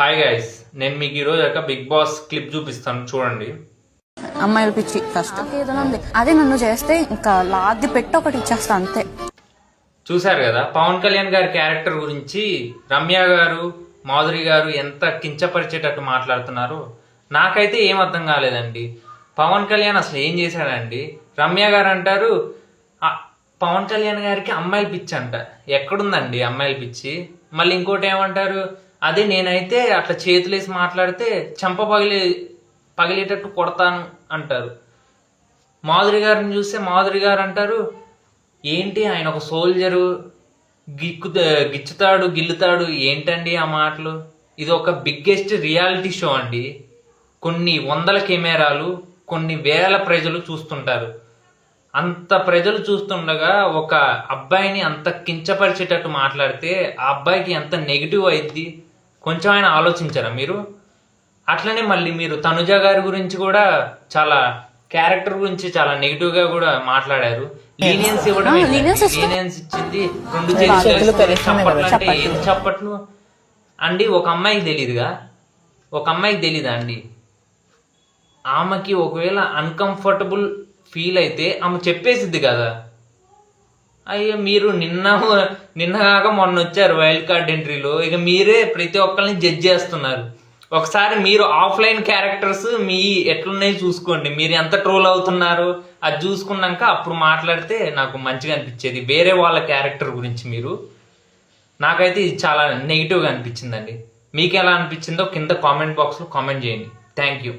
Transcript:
Hi guys, నేను మీకు ఈరోజు ఒక బిగ్ బాస్ క్లిప్ చూపిస్తాను, చూడండి. అమ్మాయిల పిచ్చి ఫస్ట్ ఏదైనా ఉంది, అదే నన్ను చేస్తే ఇంకా లాగి పెట్టి ఒకటి ఇచ్చేస్తా అంతే. చూశారు కదా పవన్ కళ్యాణ్ గారి క్యారెక్టర్ గురించి రమ్య గారు, మాధురి గారు ఎంత కించపరిచేటట్టు మాట్లాడుతున్నారు. నాకైతే ఏం అర్థం కాలేదండి. పవన్ కళ్యాణ్ అసలు ఏం చేశాడండి? రమ్య గారు అంటారు పవన్ కళ్యాణ్ గారికి అమ్మాయిల పిచ్చి అంట. ఎక్కడుందండి అమ్మాయిల పిచ్చి? మళ్ళీ ఇంకోటి ఏమంటారు, అదే నేనైతే అట్లా చేతులేసి మాట్లాడితే చెంప పగిలేటట్టు కొడతాను అంటారు. మాధురి గారిని చూస్తే మాధురి గారు అంటారు, ఏంటి ఆయన ఒక సోల్జరు, గిచ్చుతాడు గిల్లుతాడు. ఏంటండి ఆ మాటలు? ఇది ఒక బిగ్గెస్ట్ రియాలిటీ షో అండి. కొన్ని వందల కెమెరాలు, కొన్ని వేల ప్రజలు చూస్తుంటారు. అంత ప్రజలు చూస్తుండగా ఒక అబ్బాయిని అంత కించపరిచేటట్టు మాట్లాడితే ఆ అబ్బాయికి ఎంత నెగిటివ్ అయింది కొంచెం ఆయన ఆలోచించారా మీరు? అట్లనే మళ్ళీ మీరు తనుజ గారి గురించి కూడా చాలా క్యారెక్టర్ గురించి చాలా నెగిటివ్ గా కూడా మాట్లాడారు. లీనియన్స్ ఇవ్వడం, లీనియన్స్ ఇచ్చింది 2 చేతులు చప్పట్లు అంటే ఏం చప్పట్లు అండి? ఒక అమ్మాయికి తెలీదుగా? ఒక అమ్మాయికి తెలీదా అండి? ఆమెకి ఒకవేళ అన్కంఫర్టబుల్ ఫీల్ అయితే ఆమె చెప్పేసిద్ది కదా. అయ్యో, మీరు నిన్న కాక మొన్న వచ్చారు వైల్డ్ కార్డ్ ఎంట్రీలో, ఇక మీరే ప్రతి ఒక్కరిని జడ్జ్ చేస్తున్నారు. ఒకసారి మీరు ఆఫ్లైన్ క్యారెక్టర్స్ మీ ఎట్లున్నాయి చూసుకోండి. మీరు ఎంత ట్రోల్ అవుతున్నారు అది చూసుకున్నాక అప్పుడు మాట్లాడితే నాకు మంచిగా అనిపించేది. వేరే వాళ్ళ క్యారెక్టర్ గురించి మీరు, నాకైతే ఇది చాలా నెగిటివ్గా అనిపించిందండి. మీకు ఎలా అనిపించిందో కింద కామెంట్ బాక్స్లో కామెంట్ చేయండి. Thank you.